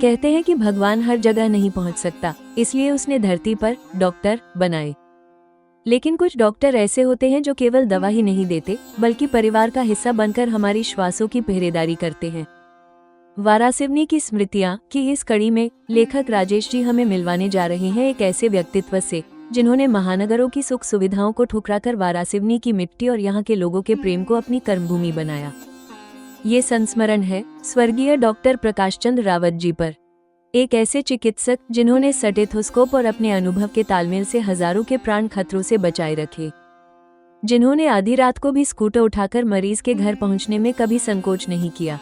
कहते हैं कि भगवान हर जगह नहीं पहुंच सकता, इसलिए उसने धरती पर डॉक्टर बनाए। लेकिन कुछ डॉक्टर ऐसे होते हैं जो केवल दवा ही नहीं देते, बल्कि परिवार का हिस्सा बनकर हमारी श्वासों की पहरेदारी करते हैं। वारासिवनी की स्मृतियां की इस कड़ी में लेखक राजेश जी हमें मिलवाने जा रहे हैं एक ऐसे व्यक्तित्व से जिन्होंने महानगरों की सुख सुविधाओं को ठुकराकर वारासिवनी की मिट्टी और यहाँ के लोगों के प्रेम को अपनी कर्मभूमि बनाया। ये संस्मरण है स्वर्गीय डॉक्टर प्रकाश चंद्र रावत जी पर, एक ऐसे चिकित्सक जिन्होंने स्टेथोस्कोप और अपने अनुभव के तालमेल से हजारों के प्राण खतरों से बचाए रखे, जिन्होंने आधी रात को भी स्कूटर उठाकर मरीज के घर पहुंचने में कभी संकोच नहीं किया।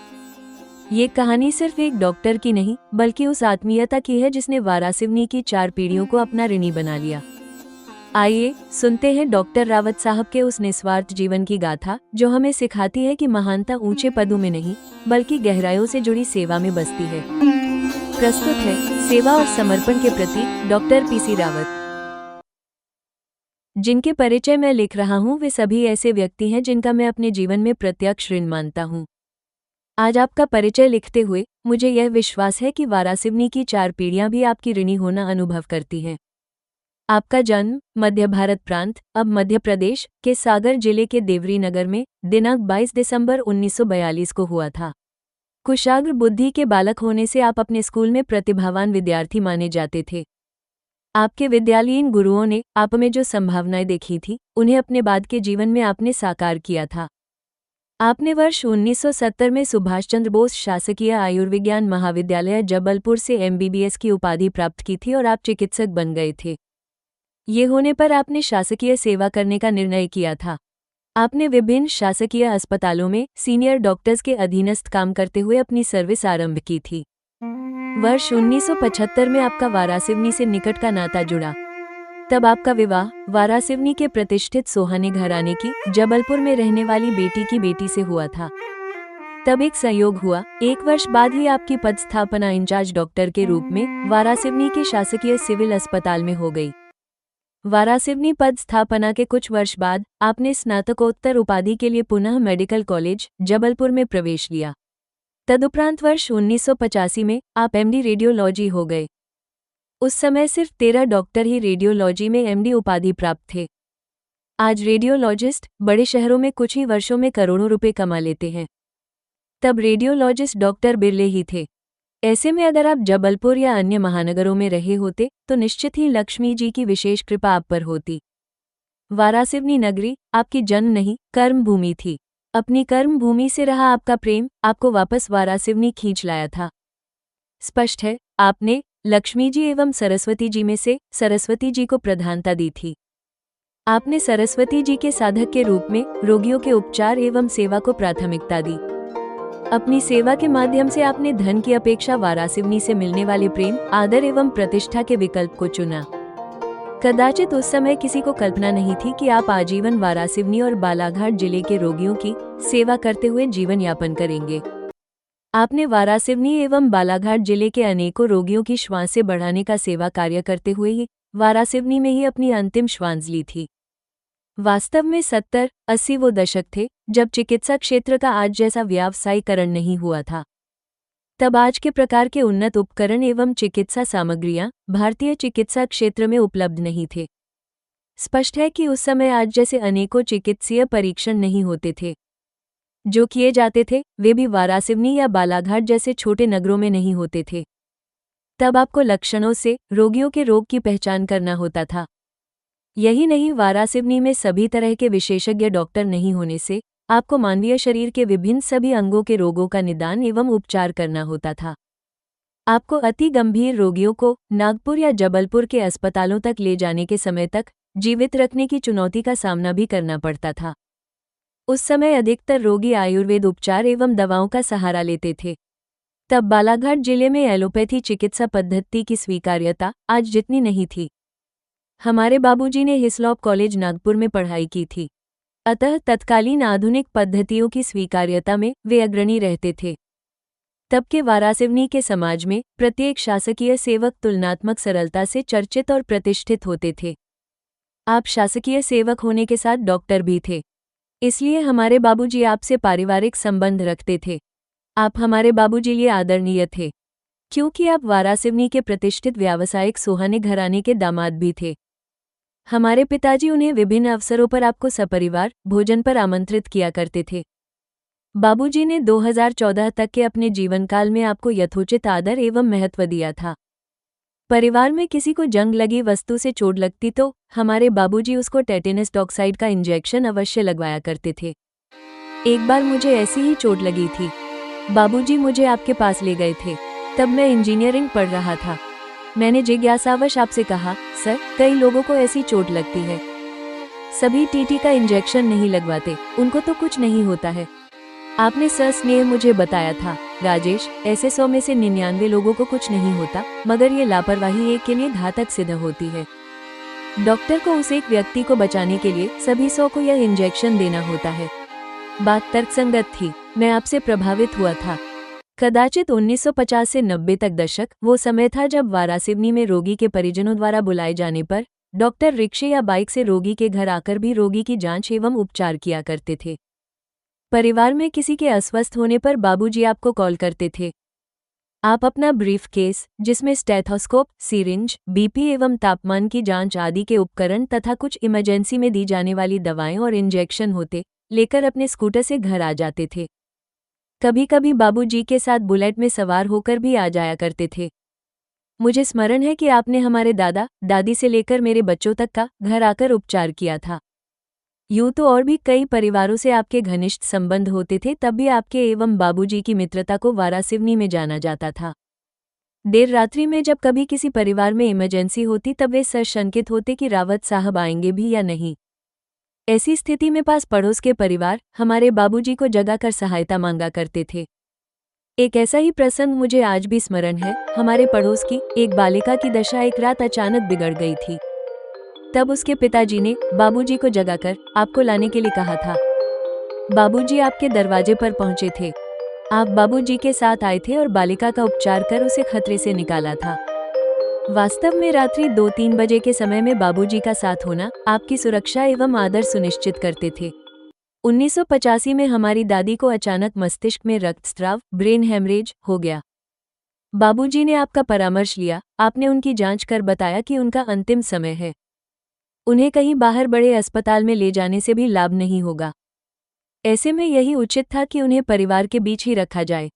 ये कहानी सिर्फ एक डॉक्टर की नहीं, बल्कि उस आत्मीयता की है जिसने वारासिवनी की 4 पीढ़ियों को अपना ऋणी बना लिया। आइए सुनते हैं डॉक्टर रावत साहब के उस निस्वार्थ जीवन की गाथा, जो हमें सिखाती है कि महानता ऊंचे पदों में नहीं, बल्कि गहराइयों से जुड़ी सेवा में बसती है। प्रस्तुत है सेवा और समर्पण के प्रति डॉक्टर पीसी रावत। जिनके परिचय मैं लिख रहा हूँ वे सभी ऐसे व्यक्ति हैं जिनका मैं अपने जीवन में प्रत्यक्ष ऋण मानता हूँ। आज आपका परिचय लिखते हुए मुझे यह विश्वास है कि वारासिवनी की 4 पीढ़ियां भी आपकी ऋणी होना अनुभव करती हैं। आपका जन्म मध्य भारत प्रांत, अब मध्य प्रदेश के सागर जिले के देवरी नगर में दिनांक 22 दिसंबर 1942 को हुआ था। कुशाग्र बुद्धि के बालक होने से आप अपने स्कूल में प्रतिभावान विद्यार्थी माने जाते थे। आपके विद्यालयीन गुरुओं ने आप में जो संभावनाएं देखी थी, उन्हें अपने बाद के जीवन में आपने साकार किया था। आपने वर्ष 1970 में सुभाष चंद्र बोस शासकीय आयुर्विज्ञान महाविद्यालय जबलपुर से MBBS की उपाधि प्राप्त की थी और आप चिकित्सक बन गए थे। ये होने पर आपने शासकीय सेवा करने का निर्णय किया था। आपने विभिन्न शासकीय अस्पतालों में सीनियर डॉक्टर्स के अधीनस्थ काम करते हुए अपनी सर्विस आरंभ की थी। वर्ष 1975 में आपका वारासिवनी से निकट का नाता जुड़ा। तब आपका विवाह वारासिवनी के प्रतिष्ठित सोहाने घराने की जबलपुर में रहने वाली बेटी की बेटी से हुआ था। तब एक संयोग हुआ, 1 वर्ष बाद ही आपकी पदस्थापना इंचार्ज डॉक्टर के रूप में वारासिवनी के शासकीय सिविल अस्पताल में हो गई। वारासिवनी पद स्थापना के कुछ वर्ष बाद आपने स्नातकोत्तर उपाधि के लिए पुनः मेडिकल कॉलेज जबलपुर में प्रवेश लिया। तदुपरांत वर्ष 1985 में आप MD रेडियोलॉजी हो गए। उस समय सिर्फ 13 डॉक्टर ही रेडियोलॉजी में MD उपाधि प्राप्त थे। आज रेडियोलॉजिस्ट बड़े शहरों में कुछ ही वर्षों में करोड़ों रुपए कमा लेते हैं। तब रेडियोलॉजिस्ट डॉक्टर बिरले ही थे। ऐसे में अगर आप जबलपुर या अन्य महानगरों में रहे होते तो निश्चित ही लक्ष्मी जी की विशेष कृपा आप पर होती। वारासिवनी नगरी आपकी जन्म नहीं कर्म भूमि थी। अपनी कर्म भूमि से रहा आपका प्रेम आपको वापस वारासिवनी खींच लाया था। स्पष्ट है, आपने लक्ष्मी जी एवं सरस्वती जी में से सरस्वती जी को प्रधानता दी थी। आपने सरस्वती जी के साधक के रूप में रोगियों के उपचार एवं सेवा को प्राथमिकता दी। अपनी सेवा के माध्यम से आपने धन की अपेक्षा वारासिवनी से मिलने वाले प्रेम, आदर एवं प्रतिष्ठा के विकल्प को चुना। कदाचित उस समय किसी को कल्पना नहीं थी कि आप आजीवन वारासिवनी और बालाघाट जिले के रोगियों की सेवा करते हुए जीवन यापन करेंगे। आपने वारासिवनी एवं बालाघाट जिले के अनेकों रोगियों की श्वासें बढ़ाने का सेवा कार्य करते हुए ही वारासिवनी में ही अपनी अंतिम श्वास ली थी। वास्तव में 70-80 वो दशक थे जब चिकित्सा क्षेत्र का आज जैसा व्यावसायीकरण नहीं हुआ था। तब आज के प्रकार के उन्नत उपकरण एवं चिकित्सा सामग्रियां भारतीय चिकित्सा क्षेत्र में उपलब्ध नहीं थे। स्पष्ट है कि उस समय आज जैसे अनेकों चिकित्सीय परीक्षण नहीं होते थे। जो किए जाते थे वे भी वारासिवनी या बालाघाट जैसे छोटे नगरों में नहीं होते थे। तब आपको लक्षणों से रोगियों के रोग की पहचान करना होता था। यही नहीं, वारासिवनी में सभी तरह के विशेषज्ञ डॉक्टर नहीं होने से आपको मानवीय शरीर के विभिन्न सभी अंगों के रोगों का निदान एवं उपचार करना होता था। आपको अति गंभीर रोगियों को नागपुर या जबलपुर के अस्पतालों तक ले जाने के समय तक जीवित रखने की चुनौती का सामना भी करना पड़ता था। उस समय अधिकतर रोगी आयुर्वेद उपचार एवं दवाओं का सहारा लेते थे। तब बालाघाट जिले में एलोपैथी चिकित्सा पद्धति की स्वीकार्यता आज जितनी नहीं थी। हमारे बाबूजी ने हिस्लॉप कॉलेज नागपुर में पढ़ाई की थी, अतः तत्कालीन आधुनिक पद्धतियों की स्वीकार्यता में वे अग्रणी रहते थे। तब के वारासिवनी के समाज में प्रत्येक शासकीय सेवक तुलनात्मक सरलता से चर्चित और प्रतिष्ठित होते थे। आप शासकीय सेवक होने के साथ डॉक्टर भी थे, इसलिए हमारे बाबूजी आपसे पारिवारिक संबंध रखते थे। आप हमारे बाबूजी लिए आदरणीय थे। क्योंकि आप वारासिवनी के प्रतिष्ठित व्यावसायिक सोहाने घराने के दामाद भी थे। हमारे पिताजी उन्हें विभिन्न अवसरों पर आपको सपरिवार भोजन पर आमंत्रित किया करते थे। बाबूजी ने 2014 तक के अपने जीवनकाल में आपको यथोचित आदर एवं महत्व दिया था। परिवार में किसी को जंग लगी वस्तु से चोट लगती तो हमारे बाबूजी उसको टेटेनस टॉक्साइड का इंजेक्शन अवश्य लगवाया करते थे। एक बार मुझे ऐसी ही चोट लगी थी। बाबूजी मुझे आपके पास ले गए थे। तब मैं इंजीनियरिंग पढ़ रहा था। मैंने जिज्ञासावश आपसे कहा, सर, कई लोगों को ऐसी चोट लगती है, सभी टीटी का इंजेक्शन नहीं लगवाते, उनको तो कुछ नहीं होता है। आपने सस्नेह मुझे बताया था, राजेश, ऐसे 100 में से 99 लोगों को कुछ नहीं होता, मगर ये लापरवाही एक के लिए घातक सिद्ध होती है। डॉक्टर को उस एक व्यक्ति को बचाने के लिए सभी 100 को यह इंजेक्शन देना होता है। बात तर्कसंगत थी। मैं आपसे प्रभावित हुआ था। कदाचित 1950 से 90 तक दशक वो समय था जब वारासिवनी में रोगी के परिजनों द्वारा बुलाए जाने पर डॉक्टर रिक्शे या बाइक से रोगी के घर आकर भी रोगी की जांच एवं उपचार किया करते थे। परिवार में किसी के अस्वस्थ होने पर बाबूजी आपको कॉल करते थे। आप अपना ब्रीफ केस, जिसमें स्टेथोस्कोप, सिरिंज, बीपी एवं तापमान की जांच आदि के उपकरण तथा कुछ इमरजेंसी में दी जाने वाली दवाएं और इंजेक्शन होते, लेकर अपने स्कूटर से घर आ जाते थे। कभी कभी बाबूजी के साथ बुलेट में सवार होकर भी आ जाया करते थे। मुझे स्मरण है कि आपने हमारे दादा दादी से लेकर मेरे बच्चों तक का घर आकर उपचार किया था। यूं तो और भी कई परिवारों से आपके घनिष्ठ संबंध होते थे, तब भी आपके एवं बाबूजी की मित्रता को वारासिवनी में जाना जाता था। देर रात्रि में जब कभी किसी परिवार में इमरजेंसी होती तब वे सशंकित होते कि रावत साहब आएंगे भी या नहीं। ऐसी स्थिति में पास पड़ोस के परिवार हमारे बाबूजी को जगाकर सहायता मांगा करते थे। एक ऐसा ही प्रसंग मुझे आज भी स्मरण है। हमारे पड़ोस की एक बालिका की दशा एक रात अचानक बिगड़ गई थी। तब उसके पिताजी ने बाबूजी को जगाकर आपको लाने के लिए कहा था। बाबूजी आपके दरवाजे पर पहुंचे थे। आप बाबूजी के साथ आए थे और बालिका का उपचार कर उसे खतरे से निकाला था। वास्तव में रात्रि 2-3 बजे के समय में बाबूजी का साथ होना आपकी सुरक्षा एवं आदर सुनिश्चित करते थे। 1985 में हमारी दादी को अचानक मस्तिष्क में रक्तस्राव ब्रेन हेमरेज हो गया। बाबूजी ने आपका परामर्श लिया। आपने उनकी जांच कर बताया कि उनका अंतिम समय है। उन्हें कहीं बाहर बड़े अस्पताल में ले जाने से भी लाभ नहीं होगा। ऐसे में यही उचित था कि उन्हें परिवार के बीच ही रखा जाए।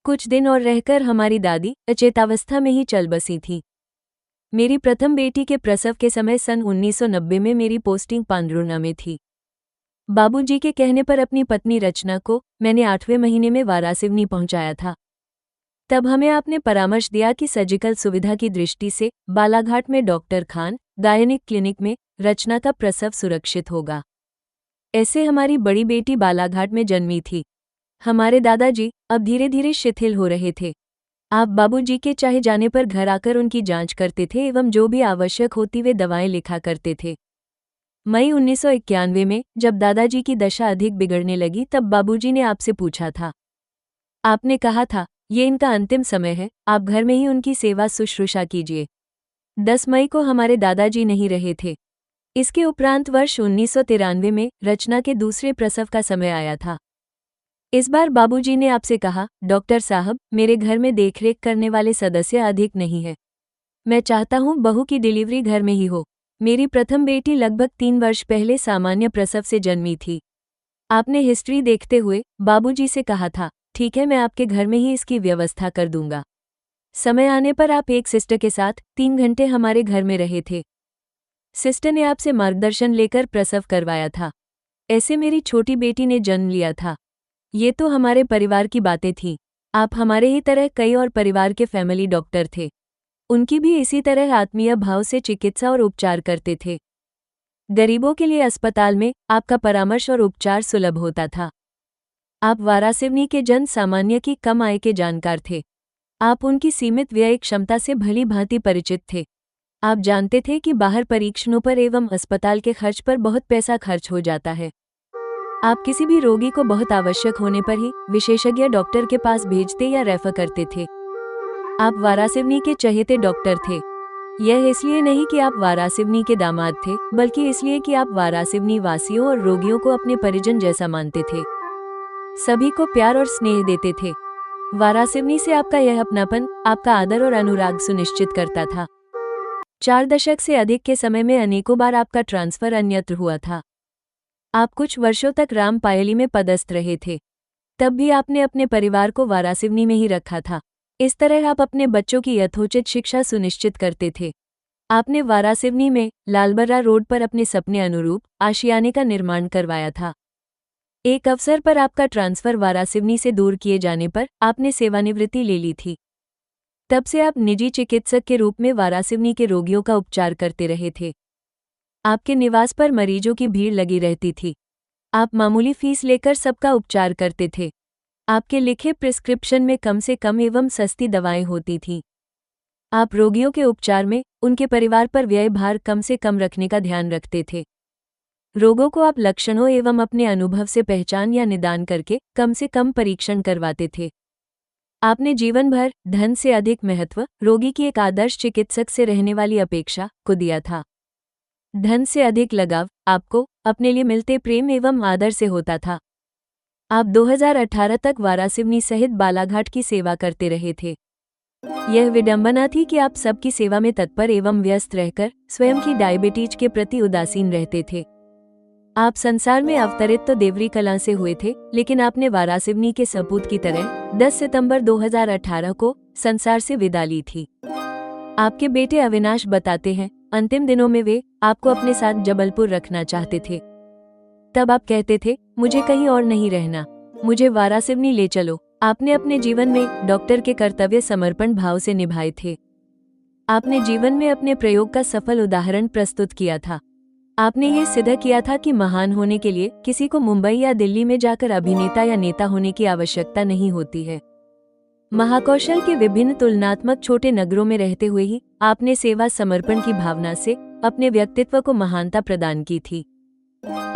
कुछ दिन और रहकर हमारी दादी अचेतावस्था में ही चल बसी थी। मेरी प्रथम बेटी के प्रसव के समय सन 1990 में मेरी पोस्टिंग पांडुर्णा में थी। बाबूजी के कहने पर अपनी पत्नी रचना को मैंने 8वें महीने में वारासिवनी पहुंचाया था। तब हमें आपने परामर्श दिया कि सर्जिकल सुविधा की दृष्टि से बालाघाट में डॉक्टर खान गायनिक क्लिनिक में रचना का प्रसव सुरक्षित होगा। ऐसे हमारी बड़ी बेटी बालाघाट में जन्मी थी। हमारे दादाजी अब धीरे धीरे शिथिल हो रहे थे। आप बाबूजी के चाहे जाने पर घर आकर उनकी जांच करते थे एवं जो भी आवश्यक होती वे दवाएं लिखा करते थे। मई 1991 में जब दादाजी की दशा अधिक बिगड़ने लगी तब बाबूजी ने आपसे पूछा था। आपने कहा था, ये इनका अंतिम समय है, आप घर में ही उनकी सेवा शुश्रूषा कीजिए। 10 मई को हमारे दादाजी नहीं रहे थे। इसके उपरांत वर्ष 1993 में रचना के दूसरे प्रसव का समय आया था। इस बार बाबूजी ने आपसे कहा, डॉक्टर साहब, मेरे घर में देखरेख करने वाले सदस्य अधिक नहीं है। मैं चाहता हूं बहू की डिलीवरी घर में ही हो। मेरी प्रथम बेटी लगभग 3 वर्ष पहले सामान्य प्रसव से जन्मी थी। आपने हिस्ट्री देखते हुए बाबूजी से कहा था, ठीक है, मैं आपके घर में ही इसकी व्यवस्था कर दूंगा। समय आने पर आप एक सिस्टर के साथ 3 घंटे हमारे घर में रहे थे। सिस्टर ने आपसे मार्गदर्शन लेकर प्रसव करवाया था। ऐसे मेरी छोटी बेटी ने जन्म लिया था। ये तो हमारे परिवार की बातें थीं। आप हमारे ही तरह कई और परिवार के फैमिली डॉक्टर थे। उनकी भी इसी तरह आत्मीय भाव से चिकित्सा और उपचार करते थे। गरीबों के लिए अस्पताल में आपका परामर्श और उपचार सुलभ होता था। आप वारासिवनी के जन सामान्य की कम आय के जानकार थे। आप उनकी सीमित व्यय क्षमता से भली भांति परिचित थे। आप जानते थे कि बाहर परीक्षणों पर एवं अस्पताल के खर्च पर बहुत पैसा खर्च हो जाता है। आप किसी भी रोगी को बहुत आवश्यक होने पर ही विशेषज्ञ डॉक्टर के पास भेजते या रेफर करते थे। आप वारासिवनी के चहेते डॉक्टर थे। यह इसलिए नहीं कि आप वारासिवनी के दामाद थे, बल्कि इसलिए कि आप वारासिवनी वासियों और रोगियों को अपने परिजन जैसा मानते थे। सभी को प्यार और स्नेह देते थे। वारासिवनी से आपका यह अपनापन, आपका आदर और अनुराग सुनिश्चित करता था। 4 दशक से अधिक के समय में अनेकों बार आपका ट्रांसफर अन्यत्र हुआ था। आप कुछ वर्षों तक रामपायली में पदस्थ रहे थे। तब भी आपने अपने परिवार को वारासिवनी में ही रखा था। इस तरह आप अपने बच्चों की यथोचित शिक्षा सुनिश्चित करते थे। आपने वारासिवनी में लालबर्रा रोड पर अपने सपने अनुरूप आशियाने का निर्माण करवाया था। एक अवसर पर आपका ट्रांसफर वारासिवनी से दूर किए जाने पर आपने सेवानिवृत्ति ले ली थी। तब से आप निजी चिकित्सक के रूप में वारासिवनी के रोगियों का उपचार करते रहे थे। आपके निवास पर मरीजों की भीड़ लगी रहती थी। आप मामूली फीस लेकर सबका उपचार करते थे। आपके लिखे प्रिस्क्रिप्शन में कम से कम एवं सस्ती दवाएं होती थीं। आप रोगियों के उपचार में उनके परिवार पर व्यय भार कम से कम रखने का ध्यान रखते थे। रोगों को आप लक्षणों एवं अपने अनुभव से पहचान या निदान करके कम से कम परीक्षण करवाते थे। आपने जीवन भर धन से अधिक महत्व रोगी की एक आदर्श चिकित्सक से रहने वाली अपेक्षा को दिया था। धन से अधिक लगाव आपको अपने लिए मिलते प्रेम एवं आदर से होता था। आप 2018 तक वारासिवनी सहित बालाघाट की सेवा करते रहे थे। यह विडंबना थी कि आप सबकी सेवा में तत्पर एवं व्यस्त रहकर स्वयं की डायबिटीज के प्रति उदासीन रहते थे। आप संसार में अवतरित तो देवरी कलां से हुए थे, लेकिन आपने वारासिवनी के सपूत की तरह 10 सितंबर 2018 को संसार से विदा ली थी। आपके बेटे अविनाश बताते हैं, अंतिम दिनों में वे आपको अपने साथ जबलपुर रखना चाहते थे। तब आप कहते थे, मुझे कहीं और नहीं रहना, मुझे वारासिवनी ले चलो। आपने अपने जीवन में डॉक्टर के कर्तव्य समर्पण भाव से निभाए थे। आपने जीवन में अपने प्रयोग का सफल उदाहरण प्रस्तुत किया था। आपने ये सिद्ध किया था कि महान होने के लिए किसी को मुंबई या दिल्ली में जाकर अभिनेता या नेता होने की आवश्यकता नहीं होती है। महाकौशल के विभिन्न तुलनात्मक छोटे नगरों में रहते हुए ही आपने सेवा समर्पण की भावना से अपने व्यक्तित्व को महानता प्रदान की थी।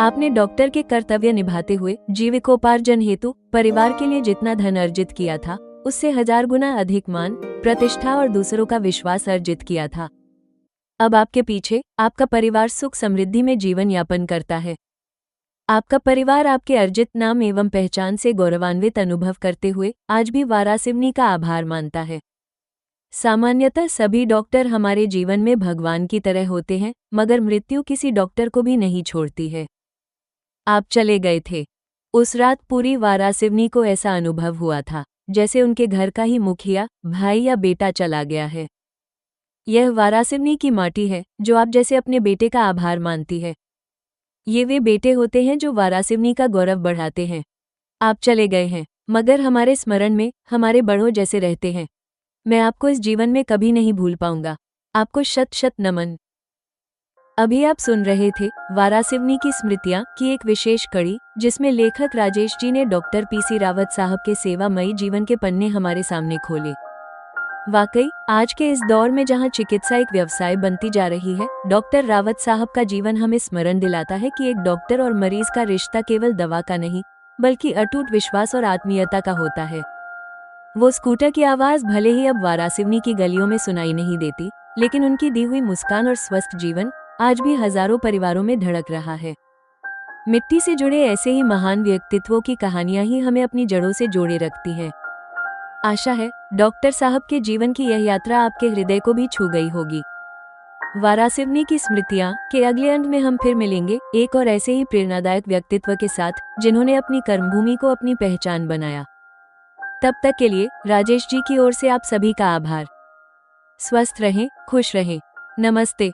आपने डॉक्टर के कर्तव्य निभाते हुए जीविकोपार्जन हेतु परिवार के लिए जितना धन अर्जित किया था, उससे 1000 गुना अधिक मान, प्रतिष्ठा और दूसरों का विश्वास अर्जित किया था। अब आपके पीछे आपका परिवार सुख समृद्धि में जीवन यापन करता है। आपका परिवार आपके अर्जित नाम एवं पहचान से गौरवान्वित अनुभव करते हुए आज भी वारासिवनी का आभार मानता है। सामान्यतः सभी डॉक्टर हमारे जीवन में भगवान की तरह होते हैं, मगर मृत्यु किसी डॉक्टर को भी नहीं छोड़ती है। आप चले गए थे। उस रात पूरी वारासिवनी को ऐसा अनुभव हुआ था जैसे उनके घर का ही मुखिया, भाई या बेटा चला गया है। यह वारासिवनी की माटी है जो आप जैसे अपने बेटे का आभार मानती है। ये वे बेटे होते हैं जो वारासिवनी का गौरव बढ़ाते हैं। आप चले गए हैं, मगर हमारे स्मरण में हमारे बड़ों जैसे रहते हैं। मैं आपको इस जीवन में कभी नहीं भूल पाऊंगा। आपको शत शत नमन। अभी आप सुन रहे थे वारासिवनी की स्मृतियां की एक विशेष कड़ी, जिसमें लेखक राजेश जी ने डॉक्टर पीसी रावत साहब के सेवामयी जीवन के पन्ने हमारे सामने खोले। वाकई आज के इस दौर में जहां चिकित्सा एक व्यवसाय बनती जा रही है, डॉक्टर रावत साहब का जीवन हमें स्मरण दिलाता है कि एक डॉक्टर और मरीज का रिश्ता केवल दवा का नहीं, बल्कि अटूट विश्वास और आत्मीयता का होता है। वो स्कूटर की आवाज भले ही अब वारासिवनी की गलियों में सुनाई नहीं देती, लेकिन उनकी दी हुई मुस्कान और स्वस्थ जीवन आज भी हजारों परिवारों में धड़क रहा है। मिट्टी से जुड़े ऐसे ही महान व्यक्तित्वों की कहानियां ही हमें अपनी जड़ों से जोड़े रखती हैं। आशा है डॉक्टर साहब के जीवन की यह यात्रा आपके हृदय को भी छू गई होगी। वारासिवनी की स्मृतियां के अगले अंक में हम फिर मिलेंगे एक और ऐसे ही प्रेरणादायक व्यक्तित्व के साथ, जिन्होंने अपनी कर्मभूमि को अपनी पहचान बनाया। तब तक के लिए राजेश जी की ओर से आप सभी का आभार। स्वस्थ रहें, खुश रहें। नमस्ते।